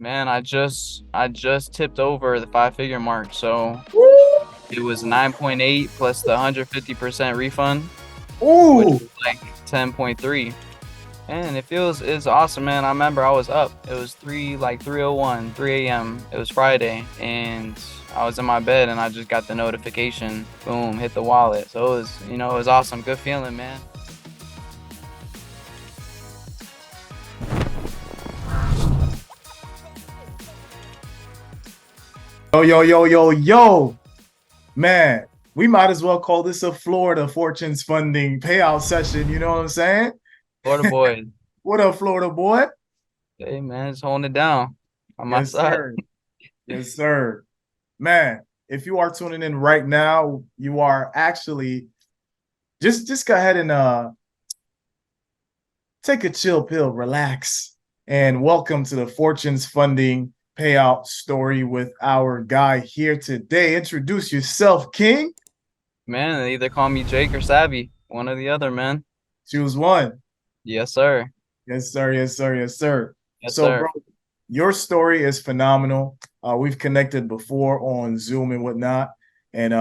Man, I just tipped over the five-figure mark, so Woo! it was 9.8 plus the 150% refund, which Ooh, was like 10.3. And it's awesome, man. I remember I was up. It was 3:01, 3 a.m. It was Friday, and I was in my bed and I just got the notification. Boom, hit the wallet. So it was awesome. Good feeling, man. yo, man. We might as well call this a Florida Fortunes Funding payout session. You know what I'm saying? Florida boys. What up, Florida boy? Hey, man, just holding it down on my Yes, side. sir. Yes, sir. Man, if you are tuning in right now, you are actually just go ahead and take a chill pill, relax, and welcome to the Fortunes Funding payout story with our guy here today. Introduce yourself, King. Man, they either call me Jake or Savvy. One or the other, man. Choose one. Yes, sir. Yes, sir. Yes, sir. Yes, sir. Yes, So, bro, sir. your story is phenomenal. We've connected before on Zoom and whatnot, and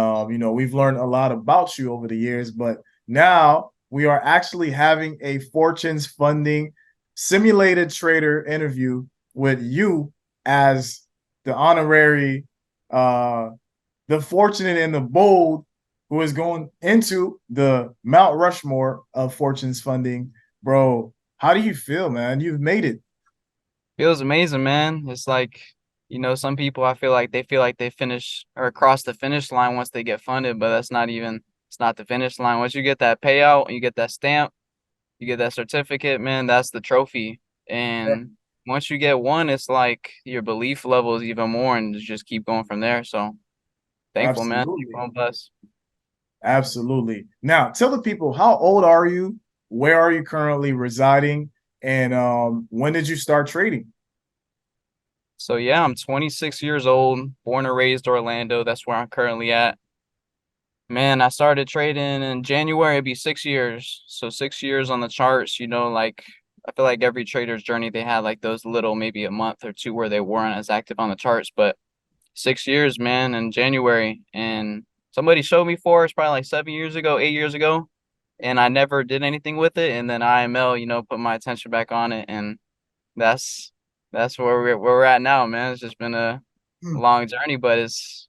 we've learned a lot about you over the years. But now we are actually having a Fortunes Funding simulated trader interview with you as the honorary, uh, the fortunate and the bold, who is going into the Mount Rushmore of Fortunes Funding, bro. How do you feel, man? You've made it. Feels amazing, man. It's like, some people I feel like they finish or cross the finish line once they get funded, but it's not the finish line. Once you get that payout, you get that stamp, you get that certificate, man, that's the trophy. Yeah, And once you get one, it's like your belief level is even more and just keep going from there. So thankful, man. Keep absolutely. on blessed. Absolutely. Now, tell the people, how old are you? Where are you currently residing? And when did you start trading? So yeah, I'm 26 years old, born and raised Orlando. That's where I'm currently at. Man, I started trading in January. It'd be 6 years. So 6 years on the charts, like I feel like every trader's journey, they had like those little, maybe a month or two where they weren't as active on the charts. But 6 years, man, in January. And somebody showed me Forex probably like 7 years ago, 8 years ago. And I never did anything with it. And then IML, put my attention back on it. And that's that's where we're at now, man. It's just been a Hmm. long journey, but it's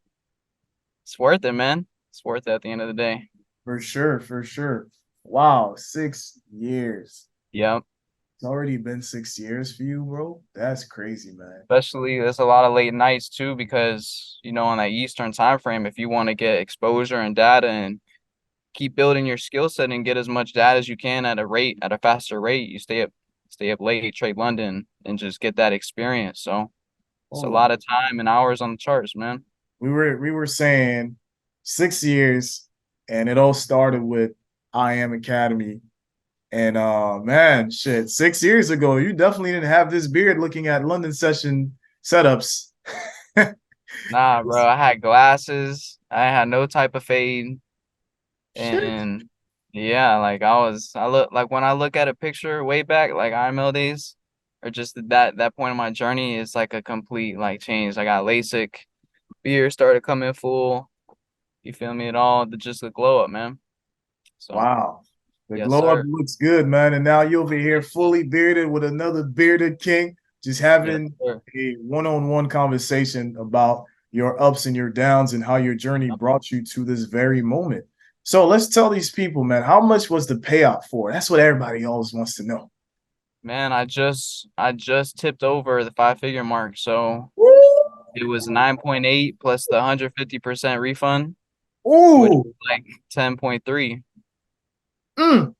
worth it, man. It's worth it at the end of the day. For sure, for sure. Wow, 6 years. Yep. It's already been 6 years for you, bro. That's crazy, man. Especially there's a lot of late nights too, because on that Eastern time frame, if you want to get exposure and data and keep building your skill set and get as much data as you can at a faster rate, you stay up late, trade London, and just get that experience. So it's a Oh, lot of time and hours on the charts, man. we were saying 6 years, and it all started with I Am Academy. And man, shit, 6 years ago, you definitely didn't have this beard looking at London session setups. Nah, bro, I had glasses. I had no type of fade. Shit. And yeah, like I look like when I look at a picture way back, like IML days, or just that point of my journey is like a complete like change. I got LASIK, beard started coming full. You feel me at all? Just the glow up, man. So Wow. The yes, glow up sir. looks good, man. And now you're over here fully bearded with another bearded king, just Yes, having sir. a one-on-one conversation about your ups and your downs and how your journey brought you to this very moment. So let's tell these people, man, how much was the payout for? That's what everybody always wants to know. Man, I just tipped over the five-figure mark. So it was 9.8 plus the 150% refund, which Ooh, was like 10.3. mm,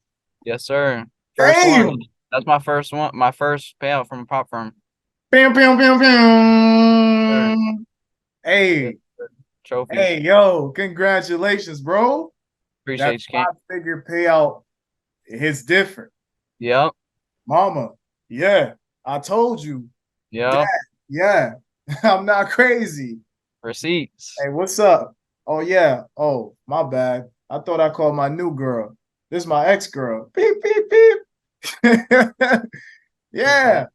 Yes, sir. First one. damn. That's my first one. My first payout from a prop firm. Bam, bam, bam, Sir. bam. Yes, Hey, sir. Trophy. hey, yo, congratulations, bro. That Appreciate you, King. five-figure payout hits different. Yep. Mama, yeah, I told you. Dad, Yep. yeah, I'm not crazy. Receipts. Hey, what's up? Oh, yeah. Oh, my bad. I thought I called my new girl. This is my ex-girl. Beep, beep, beep. Yeah.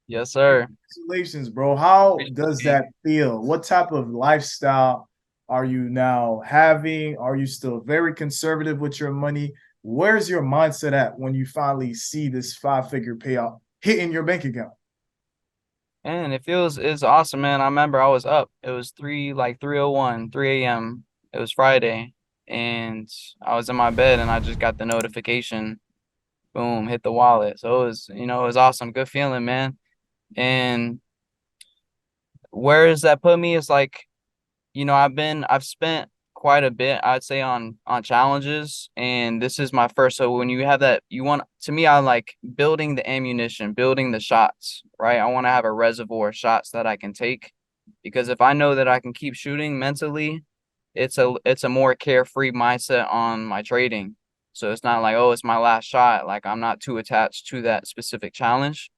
Yes, sir. Congratulations, bro. How Appreciate does it. that feel? What type of lifestyle are you now having? Are you still very conservative with your money? Where's your mindset at when you finally see this five-figure payout hitting your bank account? And it's awesome, man. I remember I was up. It was 3:01, 3 a.m. It was Friday, and I was in my bed and I just got the notification. Boom, hit the wallet. So it was awesome. Good feeling, man. And where does that put me? It's like, I've spent quite a bit, I'd say, on challenges, and this is my first. So when you have that, to me, I like building the ammunition, building the shots, right? I want to have a reservoir of shots that I can take, because if I know that I can keep shooting mentally, it's a more carefree mindset on my trading. So it's not like, oh, it's my last shot. Like, I'm not too attached to that specific challenge.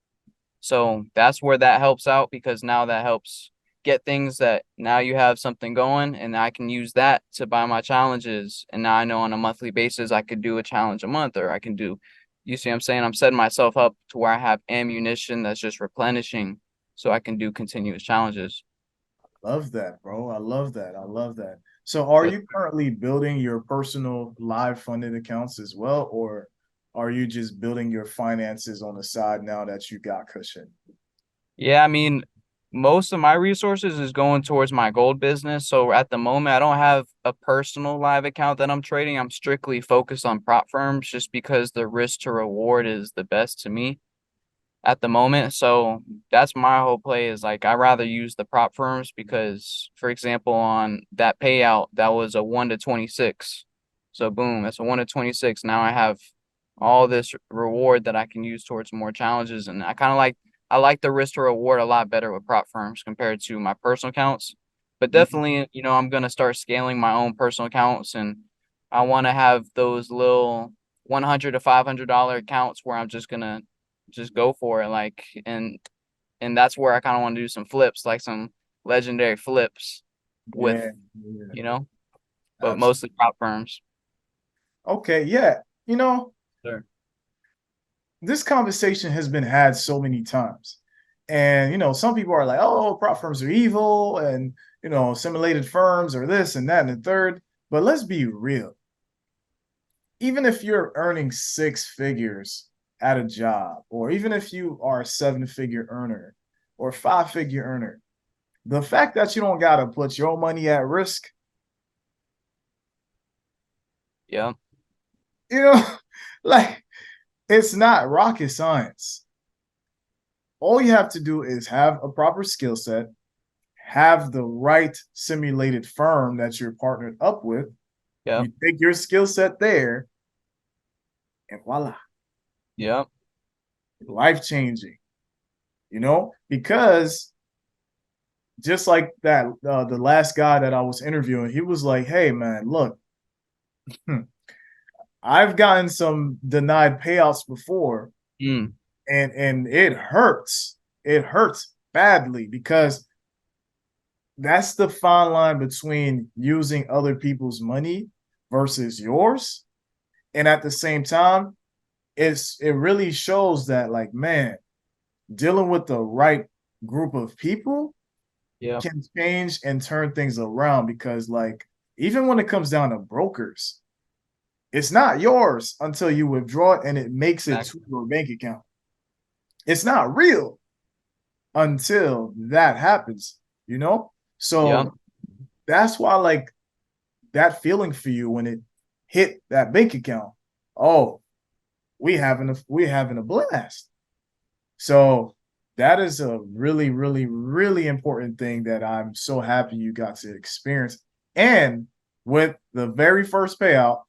So that's where that helps out, because now that helps get things that now you have something going, and I can use that to buy my challenges. And now I know on a monthly basis I could do a challenge a month, or I can do, you see what I'm saying? I'm setting myself up to where I have ammunition that's just replenishing so I can do continuous challenges. Love that, bro. I love that. I love that. So are Yes. you currently building your personal live funded accounts as well, or are you just building your finances on the side now that you got cushion? Yeah, I mean, most of my resources is going towards my gold business. So at the moment, I don't have a personal live account that I'm trading. I'm strictly focused on prop firms just because the risk to reward is the best to me at the moment. So that's my whole play, is like I rather use the prop firms because, for example, on that payout, that was a 1 to 26. So boom, that's a 1 to 26. Now I have all this reward that I can use towards more challenges, and I like the risk to reward a lot better with prop firms compared to my personal accounts. But Mhm. definitely, I'm gonna start scaling my own personal accounts, and I want to have those little $100 to $500 accounts where I'm just gonna just go for it, like, and that's where I kind of want to do some flips, like some legendary flips with, Yeah, yeah, you know, but absolutely. mostly prop firms. Okay, yeah. You know, Sure. this conversation has been had so many times. And some people are like, oh, prop firms are evil, and simulated firms are this and that and the third. But let's be real. Even if you're earning six figures at a job, or even if you are a seven-figure earner or five-figure earner, the fact that you don't gotta put your money at risk, Yeah. you know, like it's not rocket science. All you have to do is have a proper skill set, have the right simulated firm that you're partnered up with. Yeah. You take your skill set there, and voila, Yeah. life changing. Because just like that, the last guy that I was interviewing, he was like, "Hey, man, look, I've gotten some denied payouts before, Mm. and it hurts. It hurts badly because that's the fine line between using other people's money versus yours. And at the same time, it really shows that, like, man, dealing with the right group of people Yeah. can change and turn things around, because, like, even when it comes down to brokers, it's not yours until you withdraw it and it makes it to Exactly. your bank account. It's not real until that happens, you know? Yeah. So that's why, like, that feeling for you when it hit that bank account, oh, we having a blast. So that is a really, really, really important thing that I'm so happy you got to experience. And with the very first payout,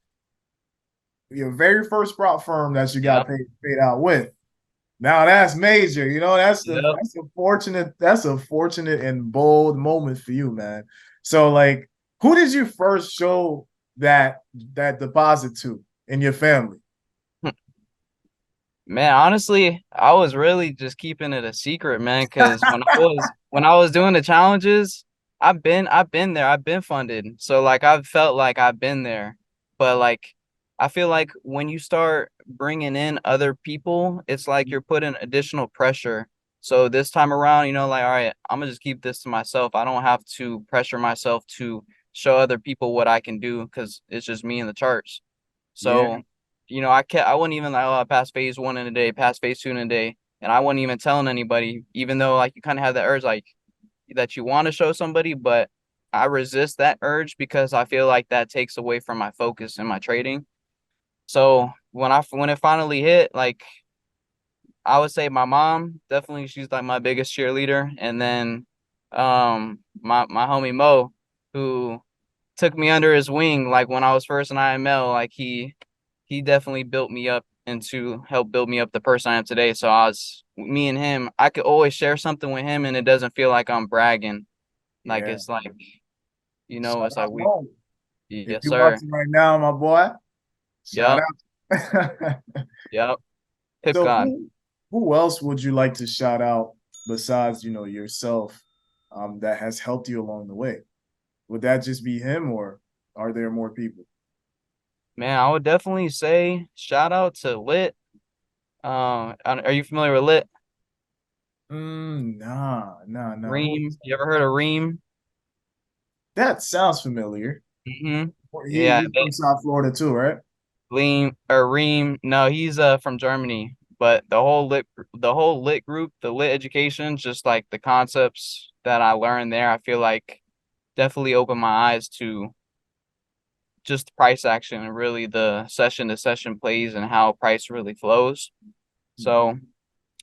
your very first prop firm that you got Yep. paid out with. Now that's major. Yep. That's a fortunate and bold moment for you, man. So, like, who did you first show that deposit to in your family? Man, honestly, I was really just keeping it a secret, man, because when I was doing the challenges, I've been there, I've been funded. So like I've felt like I've been there. But like I feel like when you start bringing in other people, it's like you're putting additional pressure. So this time around, like, all right, I'm gonna just keep this to myself. I don't have to pressure myself to show other people what I can do because it's just me and the charts. Yeah, So, I wouldn't even like, oh, I passed phase one in a day, passed phase two in a day, and I wasn't even telling anybody, even though like you kind of have the urge like that you want to show somebody, but I resist that urge because I feel like that takes away from my focus in my trading. So when it finally hit, like I would say my mom, definitely she's like my biggest cheerleader. And then my homie Mo, who took me under his wing like when I was first in IML, like he definitely built me up into help build me up the person I am today. So me and him, I could always share something with him and it doesn't feel like I'm bragging. Like yeah. it's like, Shout it's like out Mo. If yes, you're sir. watching right now, my boy, shout Yep. out. Yep. Pip So God. who else would you like to shout out besides yourself, that has helped you along the way? Would that just be him, or are there more people? Man, I would definitely say shout out to Lit. Are you familiar with Lit? Nah. Reem. You ever heard of Reem? That sounds familiar. Mm-hmm. Well, Yeah, he's from South Florida too, right? Lean or Reem. No, he's from Germany. But the whole lit group, the lit education, just like the concepts that I learned there, I feel like definitely opened my eyes to just price action and really the session to session plays and how price really flows. So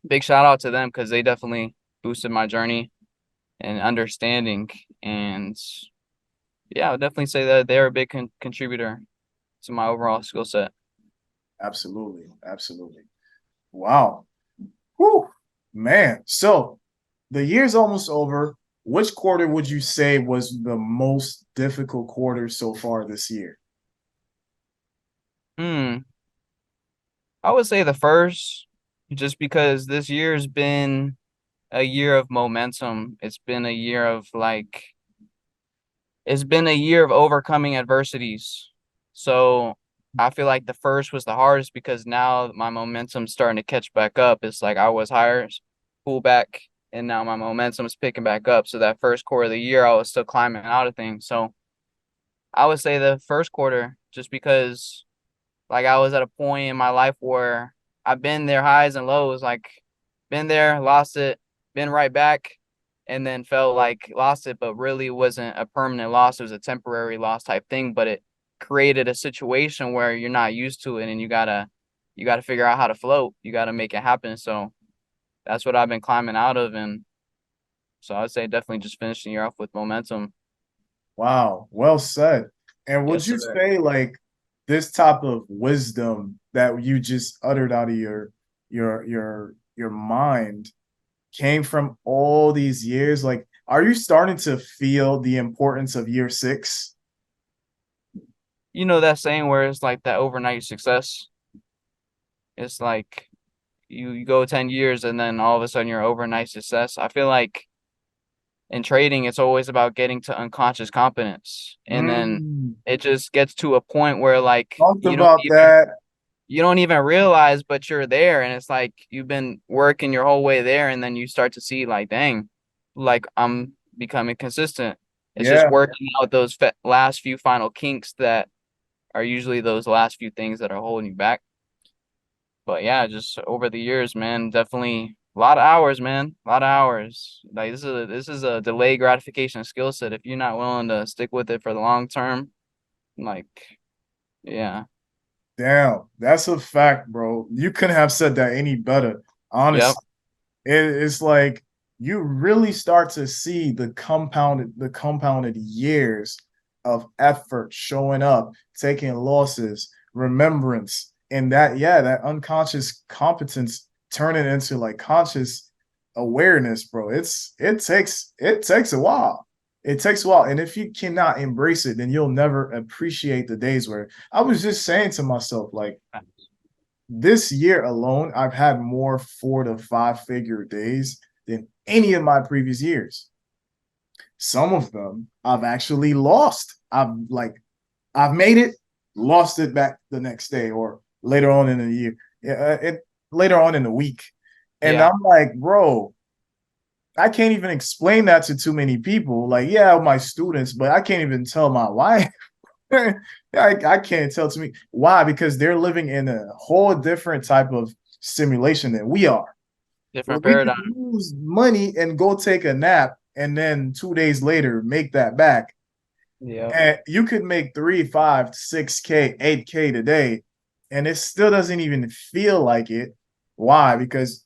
big shout out to them because they definitely boosted my journey and understanding. And yeah, I would definitely say that they're a big contributor to my overall skill set. Absolutely. Wow. Whew, man. So the year's almost over. Which quarter would you say was the most difficult quarter so far this year? Hmm. I would say the first, just because this year's been a year of momentum. It's been a year of overcoming adversities. So I feel like the first was the hardest because now my momentum's starting to catch back up. It's like I was higher, pull back, and now my momentum's picking back up. So that first quarter of the year, I was still climbing out of things. So I would say the first quarter, just because like I was at a point in my life where I've been there highs and lows, like been there, lost it, been right back, and then felt like lost it, but really wasn't a permanent loss. It was a temporary loss type thing, but it created a situation where you're not used to it and you gotta figure out how to float. You gotta make it happen. So that's what I've been climbing out of. And so I would say definitely just finishing the year off with momentum. Wow, well said. And would Yes, you sir. say like this type of wisdom that you just uttered out of your mind came from all these years? Like, are you starting to feel the importance of year six? You know that saying where it's like that overnight success? It's like you go 10 years and then all of a sudden you're overnight success. I feel like in trading, it's always about getting to unconscious competence. And then Mm, it just gets to a point where like talked about that. you don't even realize, but you're there. And it's like you've been working your whole way there. And then you start to see like, dang, like I'm becoming consistent. It's just Yeah, working out those last few final kinks that are usually those last few things that are holding you back. But yeah, just over the years, man, definitely a lot of hours, man. A lot of hours. Like this is a delayed gratification skill set. If you're not willing to stick with it for the long term, like yeah. damn, that's a fact, bro. You couldn't have said that any better. Yep. Honestly, it's like you really start to see the compounded years of effort showing up, taking losses, remembrance, and that unconscious competence turning into like conscious awareness, bro. It takes a while. It takes a while. And if you cannot embrace it, then you'll never appreciate the days where I was just saying to myself, like, this year alone, I've had more 4 to 5 figure days than any of my previous years. Some of them I've actually lost. I've made it, lost it back the next day or later on in the year, later on in the week. And Yeah. I'm like, bro, I can't even explain that to too many people. Like, yeah, my students, but I can't even tell my wife. I can't tell to me why, because they're living in a whole different type of simulation than we are. Where Different we can paradigm. lose money and go take a nap, and then 2 days later make that back. Yep. And you could make 3, 5, 6K, 8K today, and it still doesn't even feel like it. Why? Because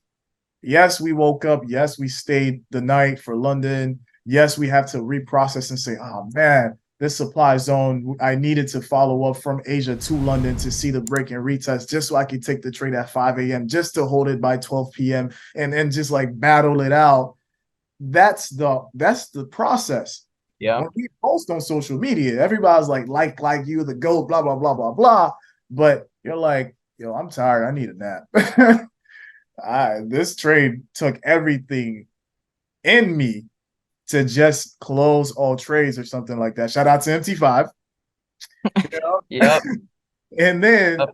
yes, we woke up. Yes, we stayed the night for London. Yes, we have to reprocess and say, oh man, this supply zone, I needed to follow up from Asia to London to see the break and retest just so I could take the trade at 5 a.m., just to hold it by 12 p.m. and then just like battle it out. That's the process. Yep. When we post on social media, everybody's like you, the GOAT, blah, blah, blah, blah, blah. But you're like, yo, I'm tired. I need a nap. This trade took everything in me to just close all trades or something like that. Shout out to MT5. You know? Yep. And then, Yep.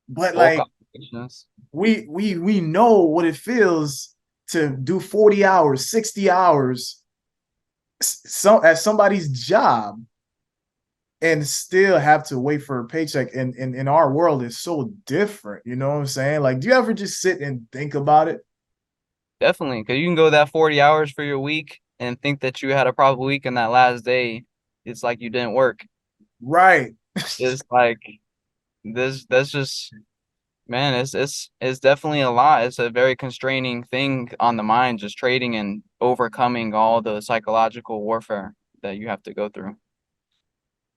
but Full like complications. we know what it feels to do 40 hours, 60 hours so at somebody's job and still have to wait for a paycheck. And in our world, it's so different. You know what I'm saying? Like, do you ever just sit and think about it? Definitely, because you can go that 40 hours for your week and think that you had a proper week, and that last day, it's like you didn't work. Right. It's like this. That's just, man. It's definitely a lot. It's a very constraining thing on the mind, just trading and overcoming all the psychological warfare that you have to go through.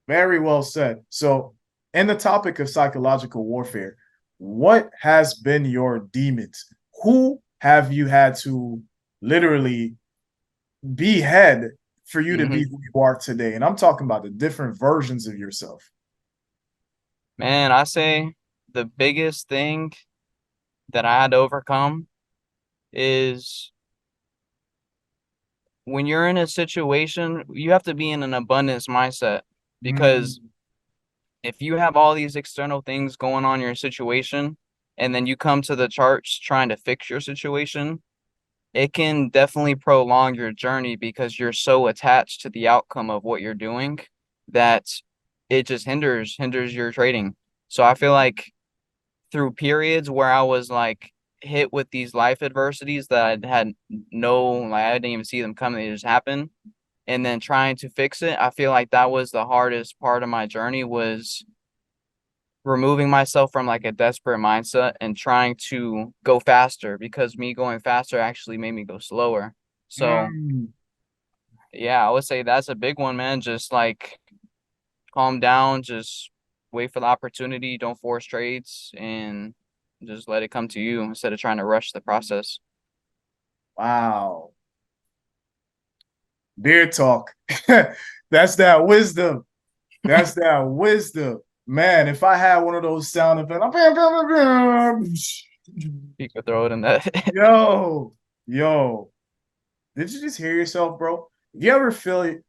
Very well said. So, in the topic of psychological warfare, what has been your demons? Who have you had to literally behead for you to be Hmm. who you are today? And I'm talking about the different versions of yourself. Man, I say the biggest thing that I had to overcome is when you're in a situation, you have to be in an abundance mindset because Mm, if you have all these external things going on in your situation and then you come to the charts trying to fix your situation, it can definitely prolong your journey because you're so attached to the outcome of what you're doing that it just hinders your trading. So I feel like through periods where I was like hit with these life adversities that I had no, like I didn't even see them coming, they just happened. And then trying to fix it, I feel like that was the hardest part of my journey was removing myself from like a desperate mindset and trying to go faster because me going faster actually made me go slower. So mm. yeah, I would say that's a big one, man. Just like calm down, just wait for the opportunity, don't force trades, and just let it come to you instead of trying to rush the process. Wow. Beer talk. That's that wisdom. That's that wisdom. Man, if I had one of those sound effects, You could throw it in that. yo, yo, did you just hear yourself, bro? You ever feel it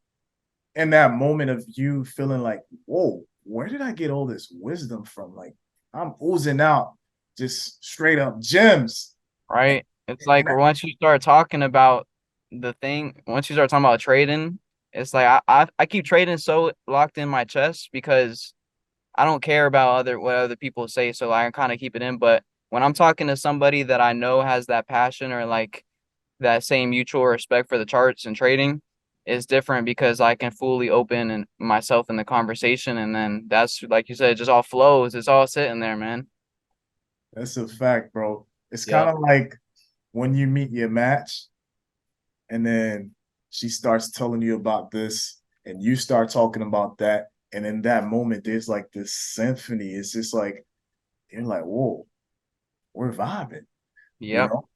in that moment of you feeling like, whoa, where did I get all this wisdom from? Like, I'm oozing out just straight up gems. Right? It's And like once you start talking about the thing, once you start talking about trading, it's like I keep trading so locked in my chest because I don't care about what other people say, so I kind of keep it in. But when I'm talking to somebody that I know has that passion or like that same mutual respect for the charts and trading, it's different because I can fully open and myself in the conversation, and then that's like you said, it just all flows. It's all sitting there, man. that's a fact, bro. It's kind Yep. of like when you meet your match and then she starts telling you about this and you start talking about that. And in that moment, there's like this symphony. It's just like, you're like, whoa, we're vibing, you Yep. know?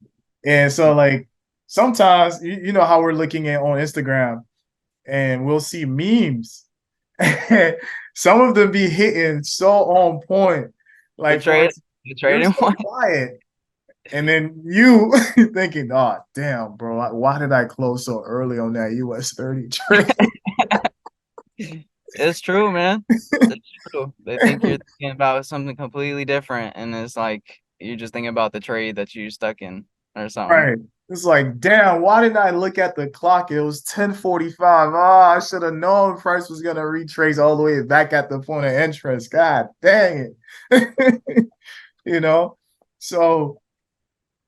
And so, like, sometimes, you know how we're looking at on Instagram and we'll see memes. Some of them be hitting so on point. The Like, for trade, instance, the you're trading so one. quiet. And then you thinking, oh, damn, bro, why did I close so early on that US 30 trade? It's true, man. It's true. They think you're thinking about something completely different, and it's like you're just thinking about the trade that you're stuck in or something. Right. It's like, damn, why didn't I look at the clock? It was 10:45. Oh, I should have known price was gonna retrace all the way back at the point of interest. God dang it. You know? So,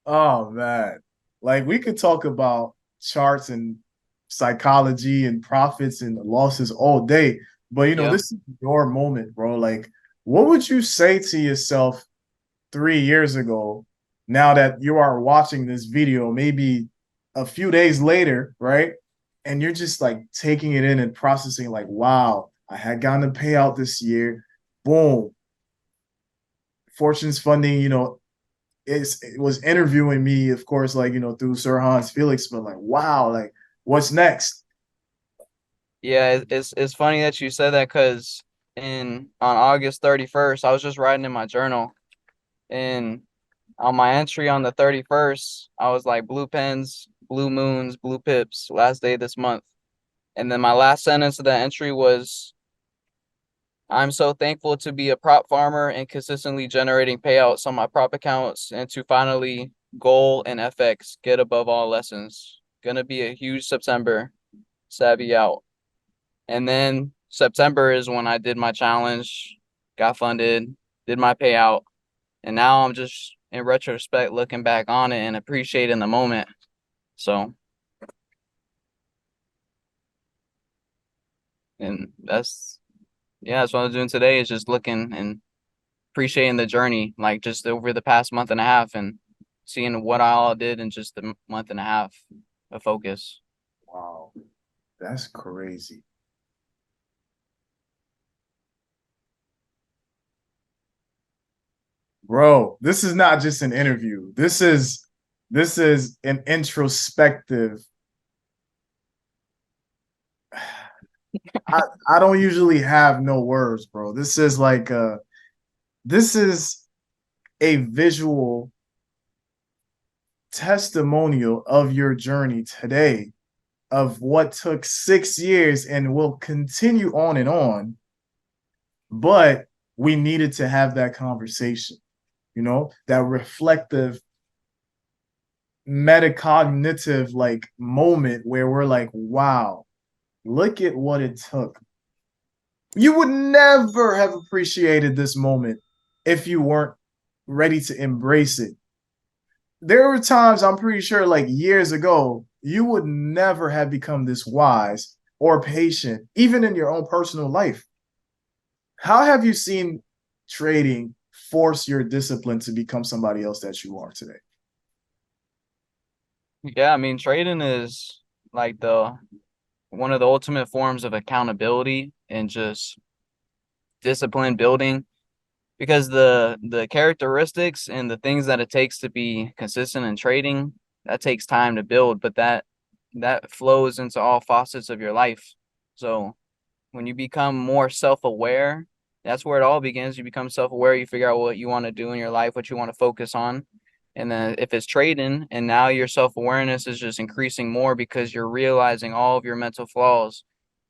oh man. Like we could talk about charts and psychology and profits and losses all day, but Yep. this is your moment, bro. Like, what would you say to yourself 3 years ago, now that you are watching this video, maybe a few days later, right? And you're just like taking it in and processing, like, wow, I had gotten a payout this year. Boom. Fortunes Funding, it was interviewing me, of course, like, through Sir Hans Felix, but like, wow, like, what's next? Yeah, it's funny that you said that because on August 31st, I was just writing in my journal, and on my entry on the 31st, I was like blue pens, blue moons, blue pips, last day of this month. And then my last sentence of that entry was, I'm so thankful to be a prop farmer and consistently generating payouts on my prop accounts and to finally goal and FX get above all lessons. Gonna be a huge September. Savvy out. And then September is when I did my challenge, got funded, did my payout, and now I'm just in retrospect looking back on it and appreciating the moment. So, and that's what I'm doing today is just looking and appreciating the journey, like just over the past month and a half and seeing what I all did in just a month and a half of focus. Wow, that's crazy. Bro, this is not just an interview. This is an introspective. I don't usually have no words, bro. This is a visual testimonial of your journey today, of what took 6 years and will continue on and on. But we needed to have that conversation, that reflective, metacognitive like moment where we're like, wow, look at what it took. You would never have appreciated this moment if you weren't ready to embrace it. There were times, I'm pretty sure, like years ago, you would never have become this wise or patient, even in your own personal life. How have you seen trading force your discipline to become somebody else that you are today? Yeah, I mean, trading is like the one of the ultimate forms of accountability and just discipline building because the characteristics and the things that it takes to be consistent in trading, that takes time to build, but that flows into all facets of your life. So when you become more self-aware, that's where it all begins. You become self-aware, you figure out what you want to do in your life, what you want to focus on. And then if it's trading and now your self-awareness is just increasing more because you're realizing all of your mental flaws,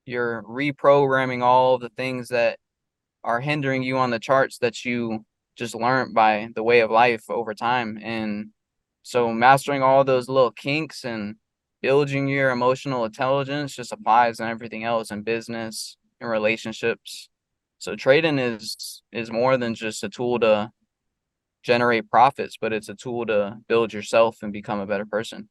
you're reprogramming all of the things that are hindering you on the charts that you just learned by the way of life over time. And so mastering all those little kinks and building your emotional intelligence just applies in everything else in business and relationships. So trading is more than just a tool to generate profits, but it's a tool to build yourself and become a better person,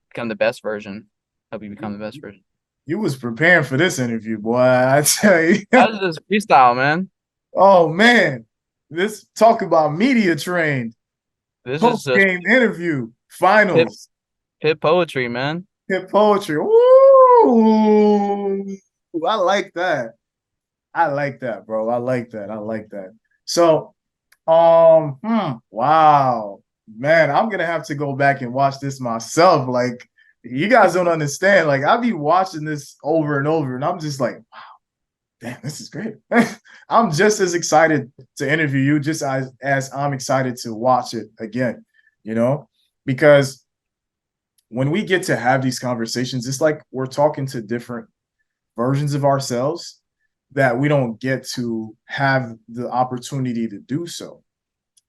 become the best version, help you become the best version. You was preparing for this interview, boy. I tell you. That's just freestyle, man. Oh man, this talk about media trained This is post just game interview pit finals pit poetry, man. hit poetry. Ooh, I like that. I like that, bro. I like that. I like that. So, wow, man, I'm gonna have to go back and watch this myself. Like, you guys don't understand. Like, I be watching this over and over, and I'm just like, damn, this is great. I'm just as excited to interview you, just as I'm excited to watch it again, you know, because when we get to have these conversations, it's like we're talking to different versions of ourselves that we don't get to have the opportunity to do so.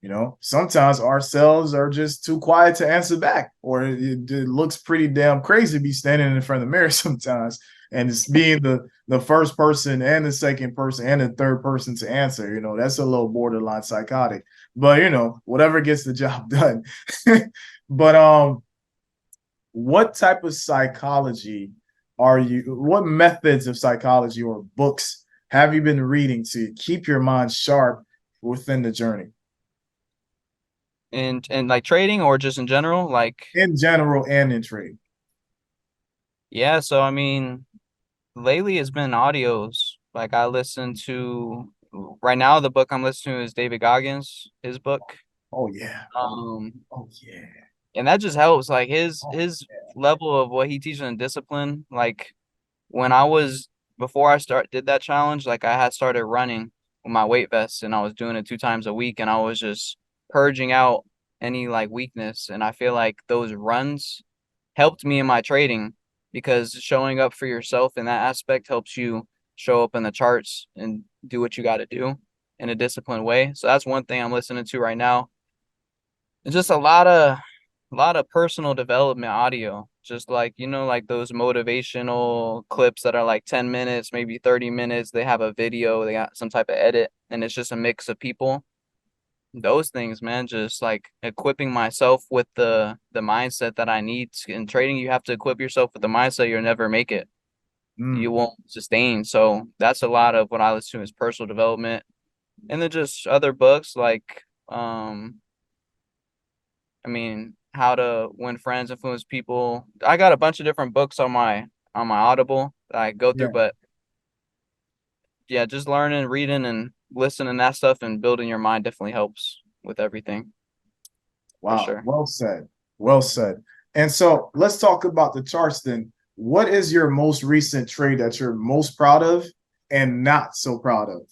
You know, sometimes ourselves are just too quiet to answer back, or it looks pretty damn crazy to be standing in front of the mirror sometimes, and it's being the first person and the second person and the third person to answer. You know, that's a little borderline psychotic, but you know, whatever gets the job done. But what type of psychology are you? What methods of psychology or books have you been reading to keep your mind sharp within the journey? And like trading or just in general, like In general and in trade. yeah, so I mean, lately it's been audios. Like I listen to right now the book I'm listening to is David Goggins, his book. Oh yeah. Um Oh yeah. and that just helps like Oh his level of what he teaches in discipline. Like when I was before I did that challenge, like I had started running with my weight vest and I was doing it 2 times a week and I was just purging out any like weakness. And I feel like those runs helped me in my trading because showing up for yourself in that aspect helps you show up in the charts and do what you got to do in a disciplined way. So that's one thing I'm listening to right now. It's just a lot of personal development audio. Just like, like those motivational clips that are like 10 minutes, maybe 30 minutes. They have a video, they got some type of edit, and it's just a mix of people. Those things, man, just like equipping myself with the mindset that I need. In trading, you have to equip yourself with the mindset you'll never make it. You mm, won't sustain. So that's a lot of what I listen to is personal development. And then just other books like I mean, how to win friends, influence people. I got a bunch of different books on my Audible that I go through, yeah. but yeah, just learning, reading, and listening that stuff and building your mind definitely helps with everything for Wow. sure. Well said. Well said. And so let's talk about the charts then. What is your most recent trade that you're most proud of and not so proud of?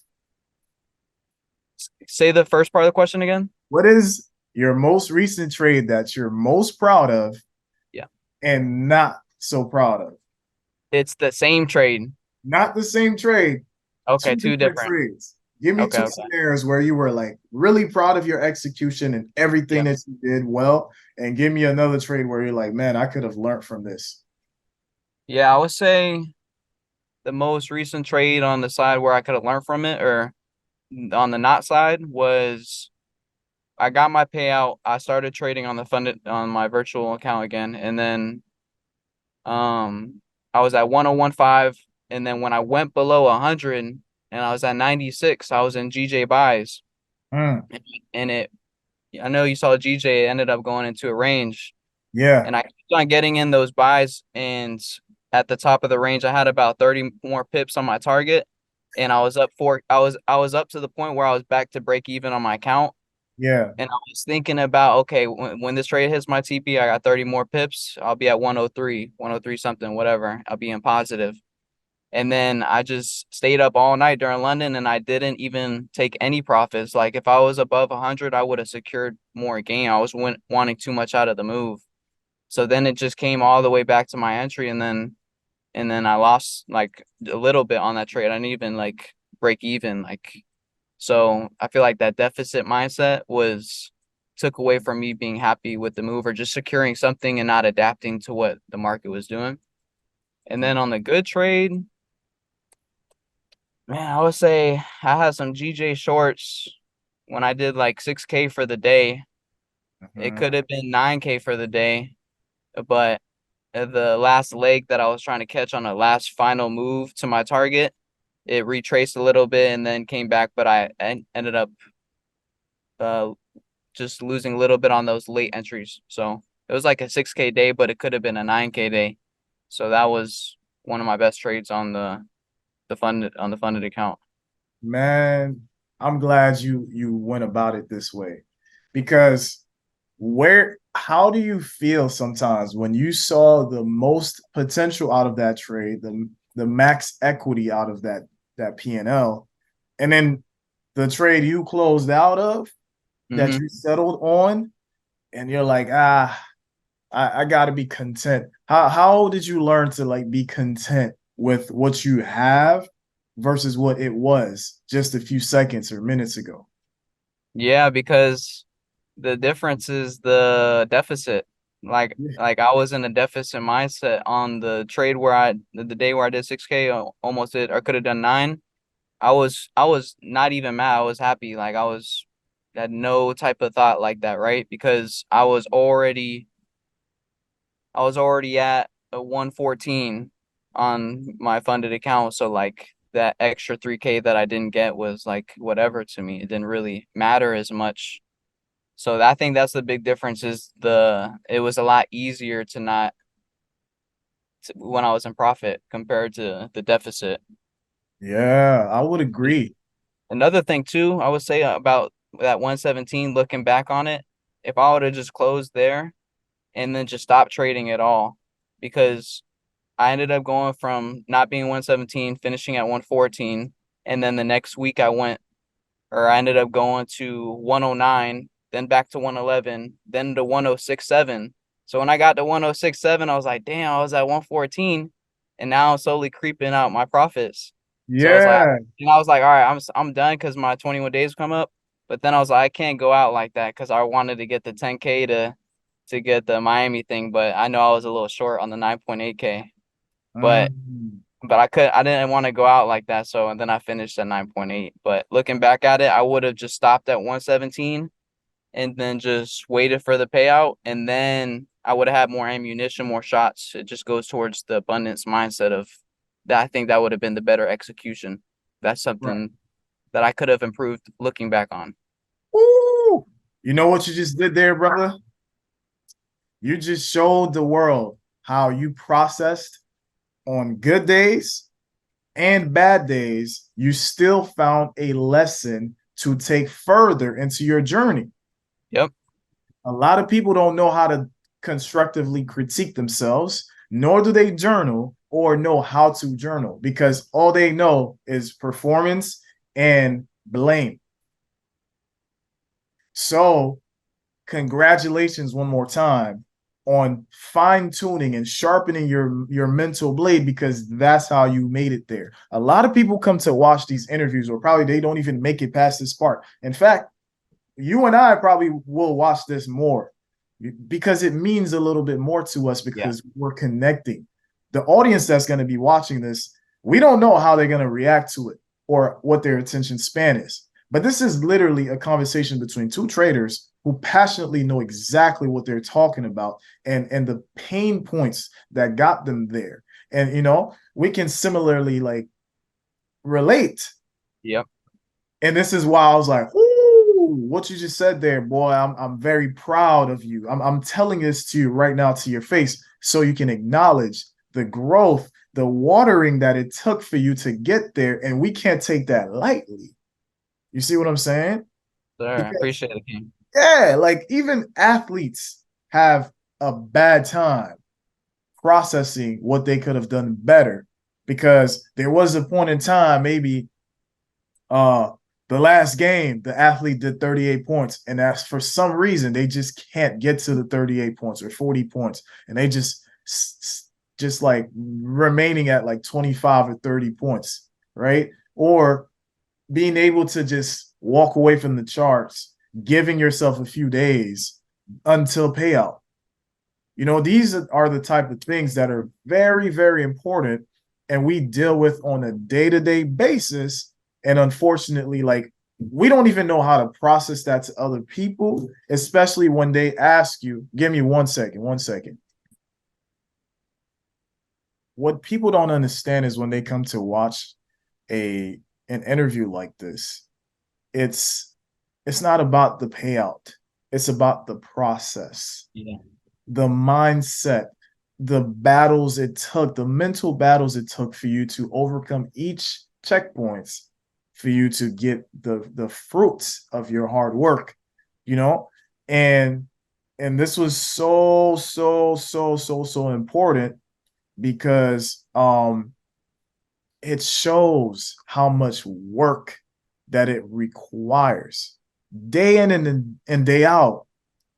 Say the first part of the question again. What is your most recent trade that you're most proud of Yeah, and not so proud of? it's the same trade. Not the same trade, Okay, two two different different. trades. Give me Okay, two okay. scenarios where you were like really proud of your execution and everything Yeah, that you did well, and give me another trade where you're like, man, I could have learned from this. yeah. I would say the most recent trade on the side where I could have learned from it, or on the not side, was I got my payout. I started trading on the funded on my virtual account again, and then Um, I was at 1015, and then when I went below 100 and I was at 96, I was in GJ buys, Mm, and I know you saw GJ ended up going into a range, yeah, and I kept on getting in those buys, and at the top of the range, I had about 30 more pips on my target, and I was up to the point where I was back to break even on my account. yeah, And I was thinking about, okay, when this trade hits my TP, I got 30 more pips. I'll be at 103, 103 something, whatever. I'll be in positive. And then I just stayed up all night during London and I didn't even take any profits. Like if I was above 100, I would have secured more gain. I was wanting too much out of the move. So then it just came all the way back to my entry and then I lost like a little bit on that trade. I didn't even like break even. So I feel like that deficit mindset was took away from me being happy with the move or just securing something and not adapting to what the market was doing. And then on the good trade, man, I would say I had some GJ shorts when I did like 6K for the day. It mhm, could have been 9K for the day, but the last leg that I was trying to catch on a last final move to my target, it retraced a little bit and then came back, but I ended up uh, just losing a little bit on those late entries. So it was like a 6K day, but it could have been a 9K day. So that was one of my best trades on the funded account. man. I'm glad you went about it this way, because how do you feel sometimes when you saw the most potential out of that trade, the max equity out of that P&L, and then the trade you closed out of that Hmm. you settled on, and you're like, I gotta be content. How did you learn to like be content with what you have versus what it was just a few seconds or minutes ago? Yeah, because the difference is the deficit. Like I was in a deficit mindset on the trade where the day where I did 6K, almost did or could have done 9. I was not even mad. I was happy. Like had no type of thought like that, right? Because I was already at a 114 on my funded account. So like that extra 3K that I didn't get was like whatever to me. It didn't really matter as much. So I think that's the big difference is it was a lot easier when I was in profit compared to the deficit. Yeah, I would agree. Another thing too, I would say about that 117, looking back on it, if I would have just closed there and then just stopped trading at all, because I ended up going from not being 117, finishing at 114, and then the next week I ended up going to 109, then back to 111, then to 1067. So when I got to 1067, I was like, damn, I was at 114, and now I'm slowly creeping out my profits. So it's like, Yeah. and I was like, all right, I'm done because my 21 days come up. But then I was like, I can't go out like that because I wanted to get the 10K to get the Miami thing, but I know I was a little short on the 9.8K. But Mm. I didn't want to go out like that. So and then I finished at 9.8. But looking back at it, I would have just stopped at 117 and then just waited for the payout. And then I would have had more ammunition, more shots. It just goes towards the abundance mindset of that. I think that would have been the better execution. That's Right. something that I could have improved looking back on. Ooh. You know what you just did there, brother? You just showed the world how you processed on good days and bad days. You still found a lesson to take further into your journey. Yep. A lot of people don't know how to constructively critique themselves, nor do they journal or know how to journal because all they know is performance and blame. So, congratulations one more time on fine tuning and sharpening your mental blade because that's how you made it there. A lot of people come to watch these interviews or probably they don't even make it past this part. In fact, you and I probably will watch this more because it means a little bit more to us Yeah. because we're connecting. The audience that's going to be watching this, we don't know how they're going to react to it or what their attention span is. But this is literally a conversation between two traders who passionately know exactly what they're talking about and the pain points that got them there. And we can similarly like relate. Yep. And this is why I was like, "Ooh, what you just said there, boy. I'm very proud of you. I'm telling this to you right now to your face so you can acknowledge the growth, the watering that it took for you to get there. And we can't take that lightly. You see what I'm saying? Sir, I Because appreciate it, King. yeah, like even athletes have a bad time processing what they could have done better because there was a point in time, maybe uh the last game, the athlete did 38 points, and that's for some reason they just can't get to the 38 points or 40 points, and they just like remaining at like 25 or 30 points, right? Or being able to just walk away from the charts, giving yourself a few days until payout. These are the type of things that are very, very important and we deal with on a day-to-day basis. And unfortunately, like we don't even know how to process that to other people, especially when they ask you, give me 1 second, 1 second. What people don't understand is when they come to watch a an interview like this, it's it's not about the payout. It's about the process, Yeah. the mindset, the battles it took, the mental battles it took for you to overcome each checkpoints for you to get the fruits of your hard work, you know? And this was so, so, so, so, so important because it shows how much work that it requires day in and day out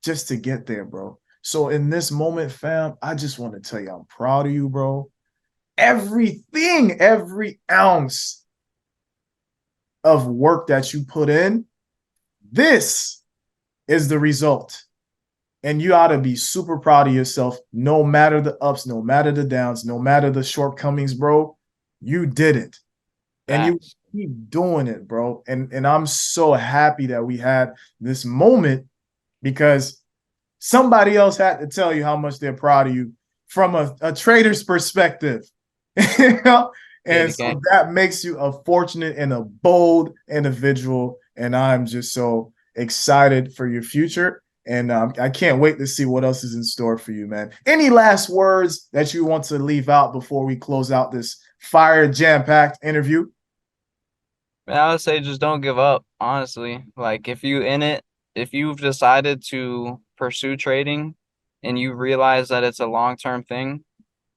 just to get there, bro. So in this moment, fam, I just want to tell you I'm proud of you, bro. Everything, every ounce of work that you put in, This is the result. And you ought to be super proud of yourself, no matter the ups, no matter the downs, no matter the shortcomings, bro. You did it. And you Facts. keep doing it, bro. And I'm so happy that we had this moment because somebody else had to tell you how much they're proud of you from a trader's perspective. You know? Yeah, And the game. so that makes you a fortunate and a bold individual. And I'm just so excited for your future. And I can't wait to see what else is in store for you, man. Any last words that you want to leave out before we close out this fire jam-packed interview? Man, I would say just don't give up, honestly. Like if you in it, if you've decided to pursue trading and you realize that it's a long-term thing,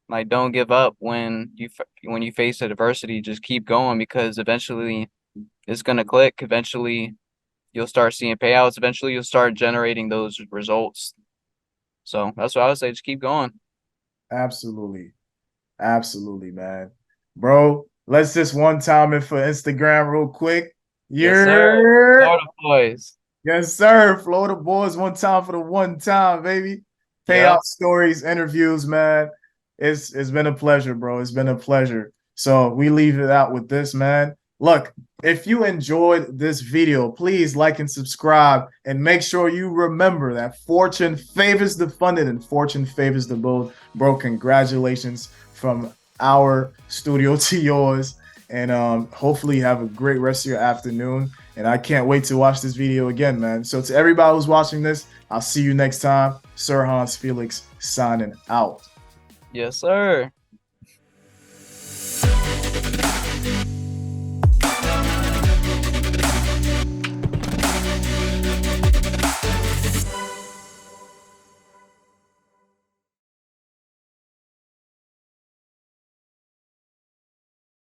like don't give up when you face adversity. Just keep going because eventually it's gonna click. Eventually you'll start seeing payouts. Eventually you'll start generating those results. So that's what I would say. Just keep going. Absolutely. Absolutely, man. Bro, let's just one time it for Instagram real quick. Yes, sir. You're Florida boys. yes, sir. Florida boys, one time for the one time, baby. Yep. Payout stories, interviews, man. It's been a pleasure, bro. It's been a pleasure. So we leave it out with this, man. Look, if you enjoyed this video, please like and subscribe and make sure you remember that fortune favors the funded and fortune favors the bold. Bro, congratulations from our studio to yours. And hopefully you have a great rest of your afternoon. And I can't wait to watch this video again, man. So to everybody who's watching this, I'll see you next time. Sir Hans Felix signing out. Yes, sir.